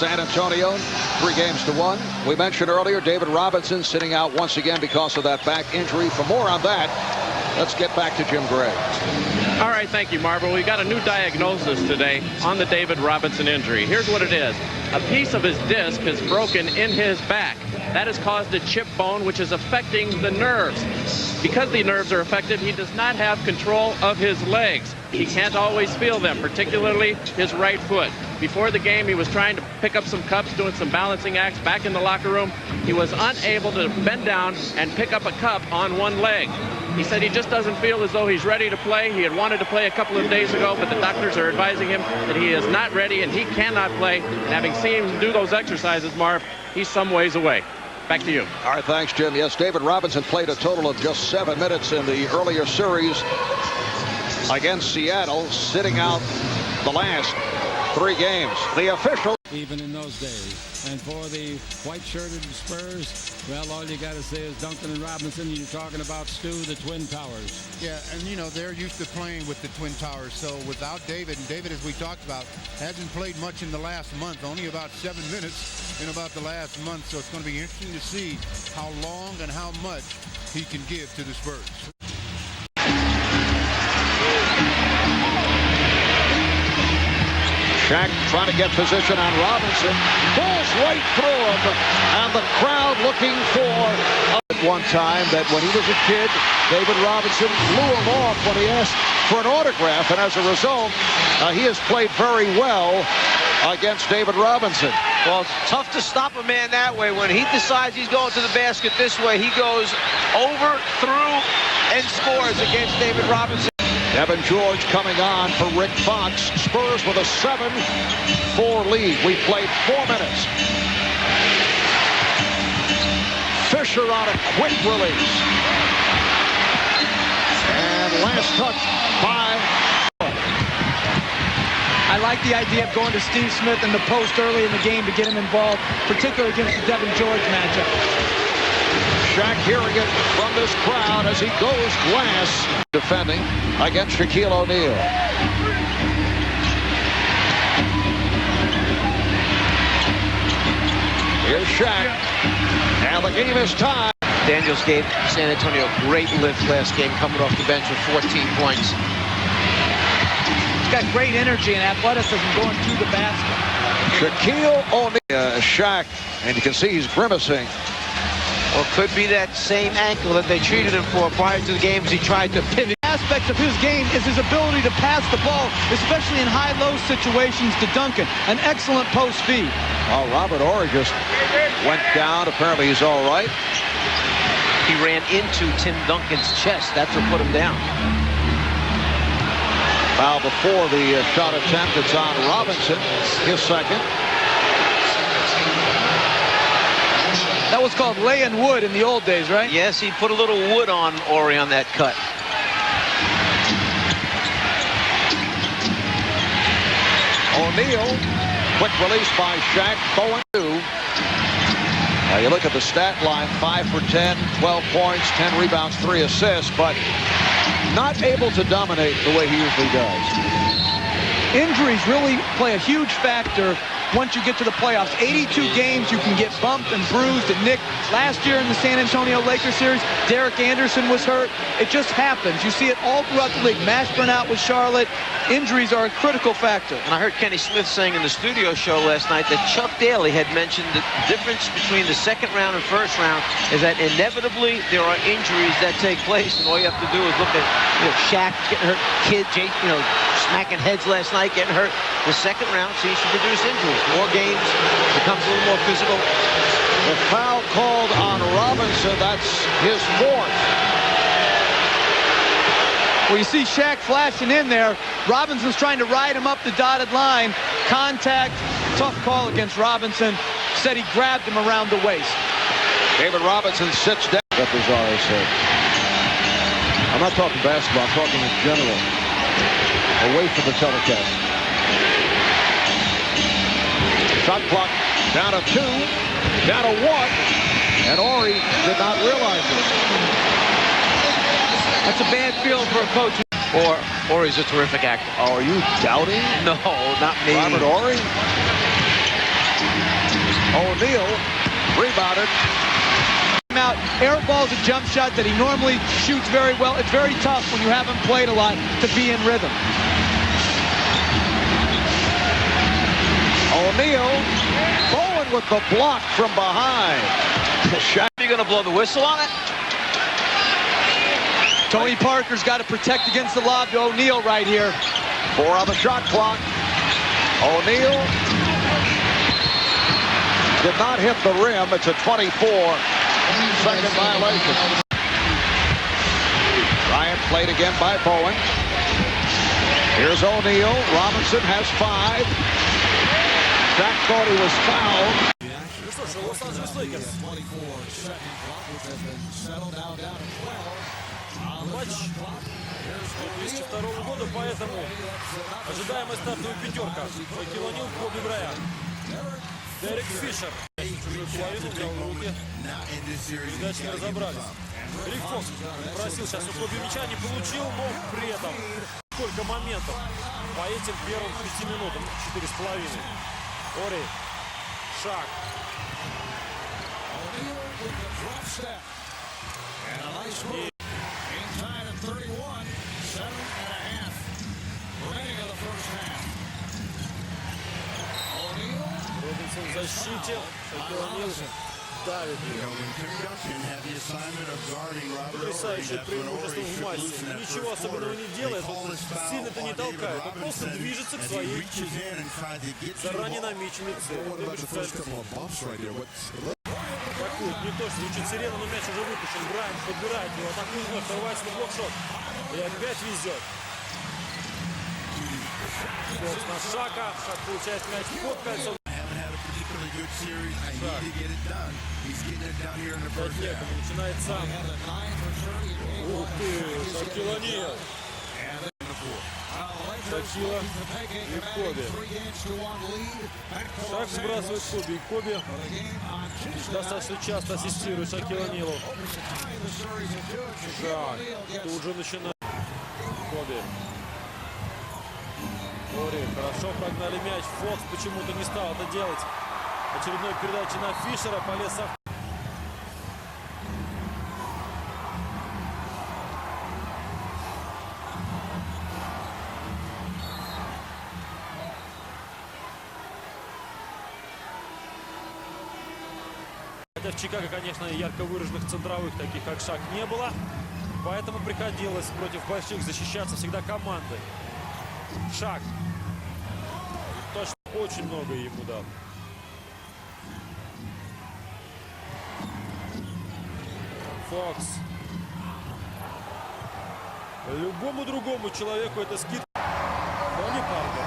San Antonio, 3-1. We mentioned earlier David Robinson sitting out once again because of that back injury. For more on that, let's get back to Jim Gray. All right, thank you, Marvel. We got a new diagnosis today on the David Robinson injury. Here's what it is. A piece of his disc is broken in his back. That has caused a chip bone, which is affecting the nerves. Because the nerves are affected, he does not have control of his legs. He can't always feel them, particularly his right foot. Before the game, he was trying to pick up some cups, doing some balancing acts back in the locker room. He was unable to bend down and pick up a cup on one leg. He said he just doesn't feel as though he's ready to play. He had wanted to play a couple of days ago, but the doctors are advising him that he is not ready and he cannot play. And having seen him do those exercises, Marv, he's some ways away. Back to you. All right, thanks, Jim. Yes, David Robinson played a total of just 7 minutes in the earlier series against Seattle, sitting out the last 3 games. The official. Even in those days. And for the white-shirted Spurs, well, all you got to say is Duncan and Robinson. You're talking about Stu, the Twin Towers. Yeah, and, you know, they're used to playing with the Twin Towers. So without David, and David, as we talked about, hasn't played much in the last month, only about 7 minutes in about the last month. So it's going to be interesting to see how long and how much he can give to the Spurs. Shaq trying to get position on Robinson. Pulls right through him. And the crowd looking for one time that when he was a kid, David Robinson blew him off when he asked for an autograph. And as a result, he has played very well against David Robinson. Well, it's tough to stop a man that way. When he decides he's going to the basket this way, he goes over, through, and scores against David Robinson. Evan George coming on for Rick Fox. Spurs with a 7-4 lead. We played 4 minutes. Fisher on a quick release. And last touch by. I like the idea of going to Steve Smith in the post early in the game to get him involved, particularly against the Devin George matchup. Shaq hearing it from this crowd as he goes glass. Defending against Shaquille O'Neal. Here's Shaq. And the game is tied. Daniels gave San Antonio a great lift last game, coming off the bench with 14 points. He's got great energy and athleticism going to the basket. Shaquille O'Neal, Shaq, and you can see he's grimacing. Well, could be that same ankle that they treated him for prior to the games. He tried to pivot. Aspects of his game is his ability to pass the ball, especially in high-low situations to Duncan. An excellent post feed. Oh, Robert Horry just went down. Apparently he's all right. He ran into Tim Duncan's chest. That's what put him down. Foul before the shot attempt. It's on Robinson. His second. That was called laying wood in the old days, right? Yes, he put a little wood on Horry on that cut. O'Neal, quick release by Shaq, going to. Now you look at the stat line, 5 for 10, 12 points, 10 rebounds, 3 assists, but not able to dominate the way he usually does. Injuries really play a huge factor once you get to the playoffs. 82 games, you can get bumped and bruised and nicked. Last year in the San Antonio Lakers series, Derek Anderson was hurt. It just happens. You see it all throughout the league. Mashburn out with Charlotte. Injuries are a critical factor. And I heard Kenny Smith saying in the studio show last night that Chuck Daly had mentioned the difference between the second round and first round is that inevitably there are injuries that take place, and all you have to do is look at, Shaq getting hurt, Kid, smacking heads last night, getting hurt. The second round seems to produce injuries. More games, becomes a little more physical. The foul called on Robinson, that's his 4th. Well, you see Shaq flashing in there. Robinson's trying to ride him up the dotted line. Contact, tough call against Robinson. Said he grabbed him around the waist. David Robinson sits down. Represaro said. I'm not talking basketball, I'm talking in general. Away from the telecast. Shot clock down to 2, down to 1, and Horry did not realize it. That's a bad feel for a coach. Horry's a terrific actor. Oh, are you doubting? No, not me. Robert Horry? O'Neal rebounded. Out, air ball's a jump shot that he normally shoots very well. It's very tough when you haven't played a lot to be in rhythm. O'Neal, Bowen with the block from behind. Are you going to blow the whistle on it? Tony Parker's got to protect against the lob to O'Neal right here. 4 on the shot clock. O'Neal did not hit the rim. It's a 24-second violation. Bryant played again by Bowen. Here's O'Neal. Robinson has 5. Shaq thought he was fouled. Ну что ж, Лос-Анджелес Лейкерс. Матч 2002 года, поэтому ожидаемая стартовая пятерка. Шакил О'Нил, Коби Брайант. Дерек Фишер. Чужую половину взял в руки. Передачи не разобрались. Рик Фокс просил сейчас у Коби мяча, не получил, но при этом сколько моментов по этим первым 5 минутам, 4,5. Ори, Шак. Робинсон в защите. Шакил О'Нил давит ее. Потрясающее преимущество в массе. Ничего особенного не делает, он сильно-то не толкает. Он просто движется к своей заранее намеченной цели. Атакует, не то, что звучит сирена, но мяч уже выпущен. Брайант подбирает его, атакует вновь, вторвается на блокшот. И опять везет. Фокс на Шака. Шак получает мяч под кольцом. Начинает сам. Ух ты, Шакил О'Нил. Шакила и Коби. Шак сбрасывает Коби. И Коби достаточно часто ассистирует Шакилу О'Нилу. Шак тут же начинает. Коби. Ори, хорошо прогнали мяч. Фокс почему-то не стал это делать. Очередной передача на Фишера. Полез со... Хотя в Чикаго, конечно, ярко выраженных центровых, таких как Шак, не было. Поэтому приходилось против больших защищаться всегда командой. Шак. Точно очень много ему дал. Фокс. Любому другому человеку это скид. Тони Паркер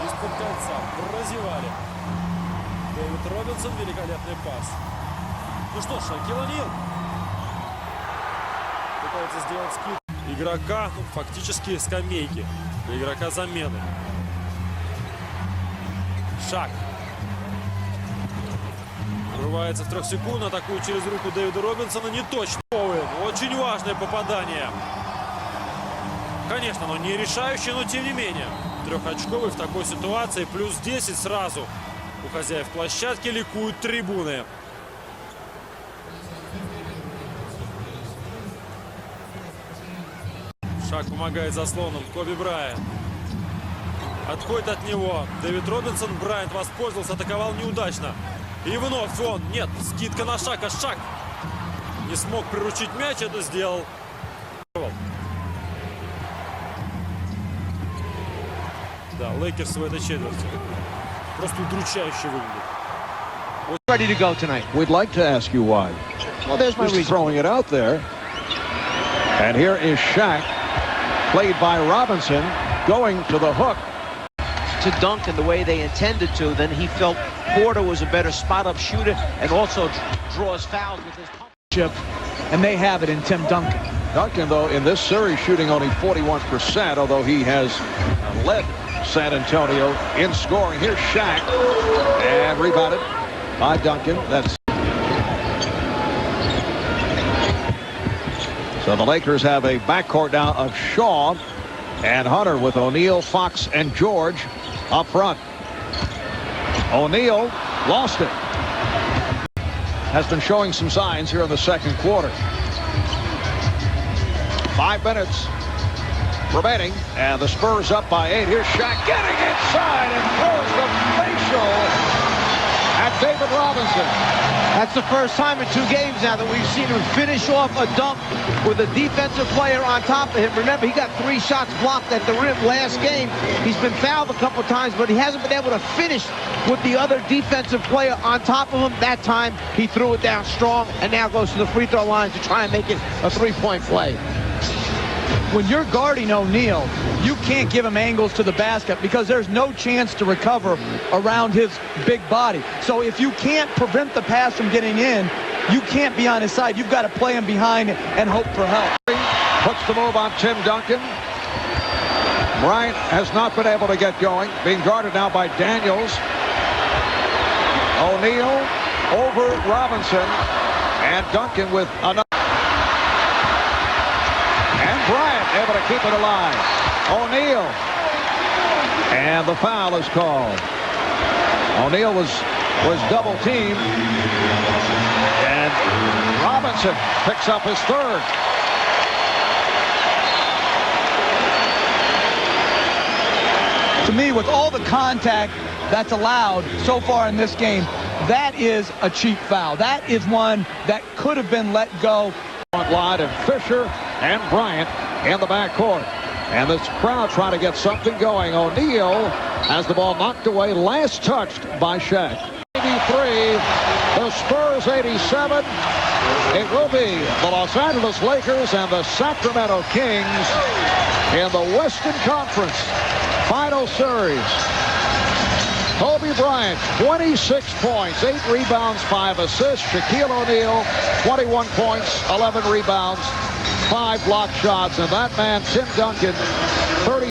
из-под кольца прозевали. Дэвид Робинсон, великолепный пас. Ну что ж, Шакил О'Нил пытается сделать скид игрока, ну, фактически скамейки. Для игрока замены. Шак. Врывается в 3 секунд, атакует через руку Дэвида Робинсона. Не точно. Очень важное попадание. Конечно, оно не решающее, но тем не менее. 3-очковый в такой ситуации. Плюс 10 сразу. У хозяев площадки ликуют трибуны. Шак помогает заслоном. Коби Брайант. Отходит от него. Дэвид Робинсон. Брайант воспользовался, атаковал неудачно. И вновь он. Нет, скидка на Шака. Шак не смог приручить мяч, это сделал. Да, Лейкерс в этой четверти. Просто удручающе выглядит. Ready to go tonight. We'd like to ask you why. Well, there's my reason. Throwing it out there. And here is Shaq, played by Robinson, going to the hook. To dunk in the way they intended to, then he felt Porter was a better spot-up shooter and also draws fouls with his pump. And they have it in Tim Duncan. Duncan, though, in this series, shooting only 41%, although he has led San Antonio in scoring. Here's Shaq, and rebounded by Duncan. That's so the Lakers have a backcourt now of Shaw and Hunter with O'Neal, Fox, and George up front. O'Neal lost it. has been showing some signs here in the second quarter. 5 minutes remaining, and the Spurs up by 8. Here's Shaq getting inside and throws the facial at David Robinson. That's the first time in 2 games now that we've seen him finish off a dunk with a defensive player on top of him. Remember, he got 3 shots blocked at the rim last game. He's been fouled a couple times, but he hasn't been able to finish with the other defensive player on top of him. That time, he threw it down strong and now goes to the free throw line to try and make it a 3-point play. When you're guarding O'Neal, you can't give him angles to the basket because there's no chance to recover around his big body. So if you can't prevent the pass from getting in, you can't be on his side. You've got to play him behind and hope for help. Puts the move on Tim Duncan. Bryant has not been able to get going. Being guarded now by Daniels. O'Neal over Robinson. And Duncan with another. Bryant able to keep it alive. O'Neal. And the foul is called. O'Neal was double teamed. And Robinson picks up his 3rd. To me, with all the contact that's allowed so far in this game, that is a cheap foul. That is one that could have been let go. Line and Fisher and Bryant in the backcourt. And this crowd trying to get something going. O'Neal has the ball knocked away, last touched by Shaq. 83, the Spurs 87. It will be the Los Angeles Lakers and the Sacramento Kings in the Western Conference Final Series. Kobe Bryant, 26 points, 8 rebounds, 5 assists. Shaquille O'Neal, 21 points, 11 rebounds, 5 block shots. And that man, Tim Duncan,